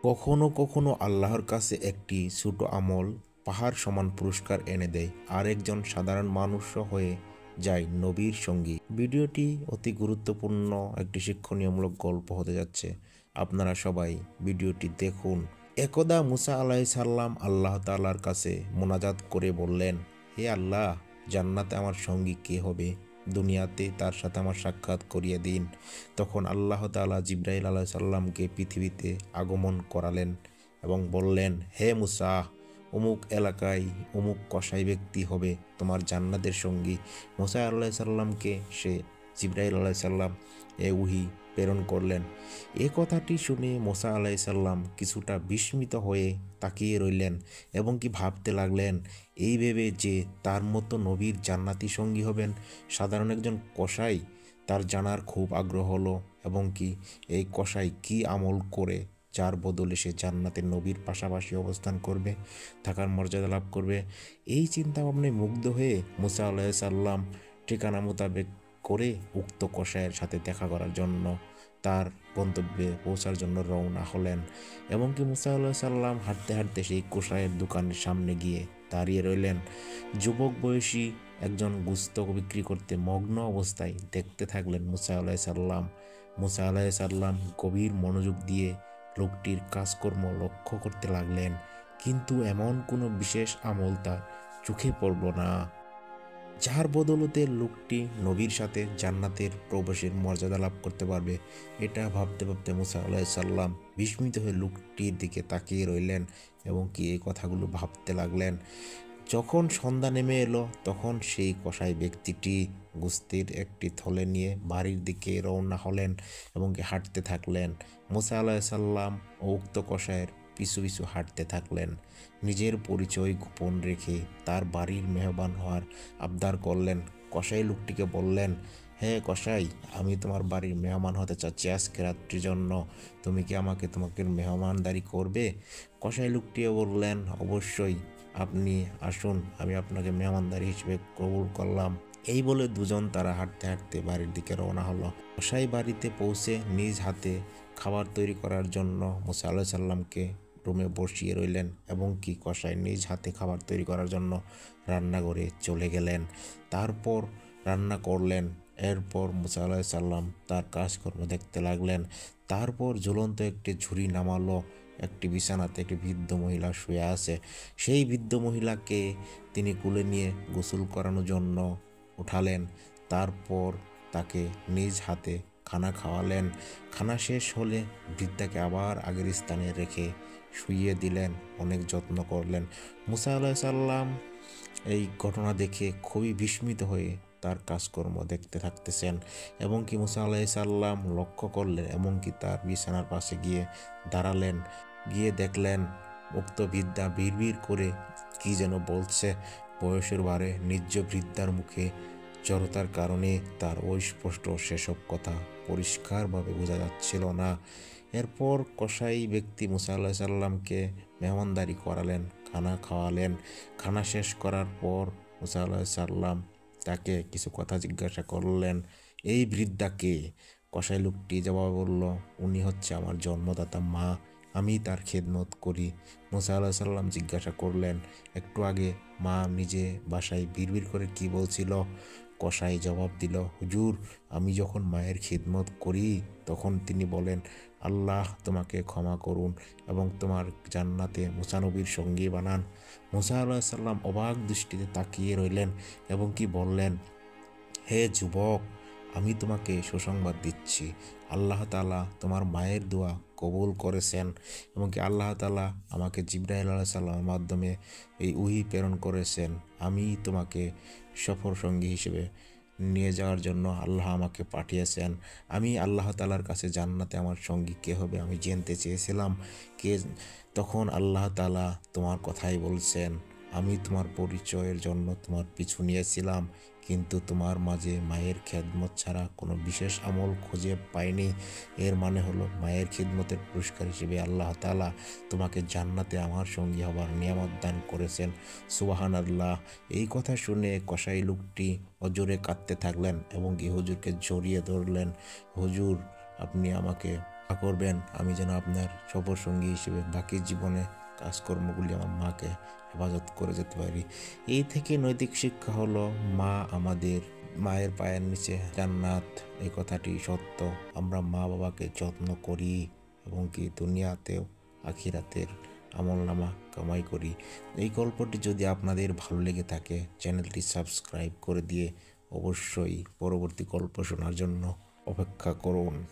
কখনো কখনো আল্লাহর কাছে একটি ছোট আমল পাহাড় সমান পুরস্কার এনে দেয়, আরেকজন সাধারণ মানুষও হয়ে যায় নবীর সঙ্গী। ভিডিওটি অতি গুরুত্বপূর্ণ একটি শিক্ষণীয়মূলক গল্প হতে যাচ্ছে। আপনারা সবাই ভিডিওটি দেখুন। একদা মুসা আলাইসাল্লাম আল্লাহ তাআলার কাছে মোনাজাত করে বললেন, হে আল্লাহ, জান্নাতে আমার সঙ্গী কে হবে? দুনিয়াতে তার সাথে আমার সাক্ষাৎ করিয়ে দিন। তখন আল্লাহ তাআলা জিবরাইল আলাইসাল্লামকে পৃথিবীতে আগমন করালেন এবং বললেন, হে মুসা, অমুক এলাকায় অমুক কসাই ব্যক্তি হবে তোমার জান্নাতের সঙ্গী। মুসা আলাইসাল্লামকে সে জিবরাইল আলাইসাল্লাম ওহী প্রেরণ করলেন। এ কথাটি শুনে মুসা আলাইসাল্লাম কিছুটা বিস্মিত হয়ে তাকিয়ে রইলেন এবং কি ভাবতে লাগলেন, এই ভেবে যে তার মতো নবীর জান্নাতি সঙ্গী হবেন সাধারণ একজন কসাই। তার জানার খুব আগ্রহ হলো এবং কি এই কসাই কি আমল করে যার বদলে সে জান্নাতের নবীর পাশাপাশি অবস্থান করবে, থাকার মর্যাদা লাভ করবে। এই চিন্তা ভাবনায় মুগ্ধ হয়ে মুসা আলাইসাল্লাম ঠিকানা মোতাবেক করে উক্ত কসাইয়ের সাথে দেখা করার জন্য তার গন্তব্যে পৌঁছার জন্য রওনা হলেন এবং কি মুসা আলাইসাল্লাম হাঁটতে হাঁটতে সেই কসাইয়ের দোকানের সামনে গিয়ে দাঁড়িয়ে রইলেন। যুবক বয়সী একজন গুস্তক বিক্রি করতে মগ্ন অবস্থায় দেখতে থাকলেন মুসা আলাইসাল্লাম। মুসা আলাইসাল্লাম গভীর মনোযোগ দিয়ে লোকটির কাজকর্ম লক্ষ্য করতে লাগলেন, কিন্তু এমন কোনো বিশেষ আমল তার চোখে পড়ল না যার বদলতে লোকটি নবীর সাথে জান্নাতের প্রবেশের মর্যাদা লাভ করতে পারবে। এটা ভাবতে ভাবতে মুসা আলাইসাল্লাম বিস্মিত হয়ে লোকটির দিকে তাকিয়ে রইলেন এবং কি এই কথাগুলো ভাবতে লাগলেন। যখন সন্ধ্যা নেমে এলো তখন সেই কসাই ব্যক্তিটি গোস্তের একটি থলে নিয়ে বাড়ির দিকে রওনা হলেন এবং কি হাঁটতে থাকলেন। মুসা আলাইসাল্লাম ও উক্ত কসাইয়ের পিছু পিছু হাঁটতে থাকলেন। নিজের পরিচয় গোপন রেখে তার বাড়ির মেহমান হওয়ার আবদার করলেন। কসাই লোকটিকে বললেন, হে কসাই, আমি তোমার বাড়ির মেহমান হতে চাচ্ছি আজকে রাত্রির জন্য। তুমি কি আমাকে তোমাকে মেহমানদারি করবে? কসাই লোকটিও বললেন, অবশ্যই, আপনি আসুন, আমি আপনাকে মেহমানদারি হিসেবে কবুল করলাম। এই বলে দুজন তারা হাঁটতে হাঁটতে বাড়ির দিকে রওনা হলো। কসাই বাড়িতে পৌঁছে নিজ হাতে খাবার তৈরি করার জন্য মুসা আলাইসাল্লামকে রুমে বসিয়ে রইলেন এবং কি কসাই নিজ হাতে খাবার তৈরি করার জন্য রান্নাঘরে চলে গেলেন। তারপর রান্না করলেন। এরপর মুসা আলাইসাল্লাম তার কাজকর্ম দেখতে লাগলেন। তারপর ঝুলন্ত একটি ঝুড়ি নামালো। একটি বিছানাতে একটি বৃদ্ধ মহিলা শুয়ে আছে। সেই বৃদ্ধ মহিলাকে তিনি কুলে নিয়ে গোসল করানোর জন্য উঠালেন। তারপর তাকে নিজ হাতে খানা খাওয়ালেন। খানা শেষ হলে বৃদ্ধাকে আবার আগের স্থানে রেখে শুইয়ে দিলেন, অনেক যত্ন করলেন। মুসা আলাইসাল্লাম এই ঘটনা দেখে খুবই বিস্মিত হয়ে তার কাজকর্ম দেখতে থাকতেছেন এবং কি মুসা আলাইসাল্লাম লক্ষ্য করলেন এবং কি তার বিছানার পাশে গিয়ে দাঁড়ালেন। গিয়ে দেখলেন উক্ত বৃদ্ধা বিড়বিড় করে কি যেন বলছে। বয়সের ভারে নিজ বৃদ্ধার মুখে জড়তার কারণে তার অস্পষ্ট সেসব কথা পরিষ্কারভাবে বোঝা যাচ্ছিল না। এরপর কসাই ব্যক্তি মুসা আলাইসাল্লামকে মেহমানদারি করালেন, খানা খাওয়ালেন। খানা শেষ করার পর মুসা আলাইসাল্লাম তাকে কিছু কথা জিজ্ঞাসা করলেন, এই বৃদ্ধাকে? কসাই লোকটি জবাব বলল, উনি হচ্ছে আমার জন্মদাতা মা, আমি তার খেদমত করি। মুসা আলাইসাল্লাম জিজ্ঞাসা করলেন, একটু আগে মা নিজে বাসায় বিড়বিড় করে কি বলছিল? কসাই জবাব দিল, হুজুর, আমি যখন মায়ের খিদমত করি তখন তিনি বলেন, আল্লাহ তোমাকে ক্ষমা করুন এবং তোমার জান্নাতে মুসা নবীর সঙ্গী বানান। মুসা আলাইসাল্লাম অবাক দৃষ্টিতে তাকিয়ে রইলেন এবং কি বললেন, হে যুবক, আমি তোমাকে সুসংবাদ দিচ্ছি, আল্লাহ তাআলা তোমার মায়ের দোয়া কবুল করেছেন এবং কি আল্লাহ তাআলা আমাকে জিবরাইল আলাইহিস সালামের মাধ্যমে এই ওহী প্রেরণ করেছেন। আমি তোমাকে সফর সঙ্গী হিসেবে নিয়ে যাওয়ার জন্য আল্লাহ আমাকে পাঠিয়েছেন। আমি আল্লাহ তাআলার কাছে জান্নাতে আমার সঙ্গী কে হবে আমি জানতে চেয়েছিলাম। কে তখন আল্লাহ তাআলা তোমার কথাই বলছেন। আমি তোমার পরিচয়ের জন্য তোমার পিছু নিয়েছিলাম, কিন্তু তোমার মাঝে মায়ের খেদমত ছাড়া কোনো বিশেষ আমল খুঁজে পাইনি। এর মানে হলো মায়ের খিদমতের পুরস্কার হিসেবে আল্লাহ তাআলা তোমাকে জান্নাতে আমার সঙ্গী হবার নিয়ামত দান করেছেন। সুবহানাল্লাহ। এই কথা শুনে কসাই লোকটি অজোরে কাঁদতে থাকলেন এবং কি হুজুরকে জড়িয়ে ধরলেন। হুজুর, আপনি আমাকে করবেন আমি যেন আপনার সফর সঙ্গী হিসেবে বাকি জীবনে কাজকর্মগুলি আমার মাকে হেফাজত করে যেতে পারি। এই থেকে নৈতিক শিক্ষা হলো মা আমাদের, মায়ের পায়ের নিচে জান্নাত, এই কথাটি সত্য। আমরা মা বাবাকে যত্ন করি এবং কি দুনিয়াতেও আখিরাতের আমলনামা কামাই করি। এই গল্পটি যদি আপনাদের ভালো লেগে থাকে চ্যানেলটি সাবস্ক্রাইব করে দিয়ে অবশ্যই পরবর্তী গল্প শোনার জন্য অপেক্ষা করুন।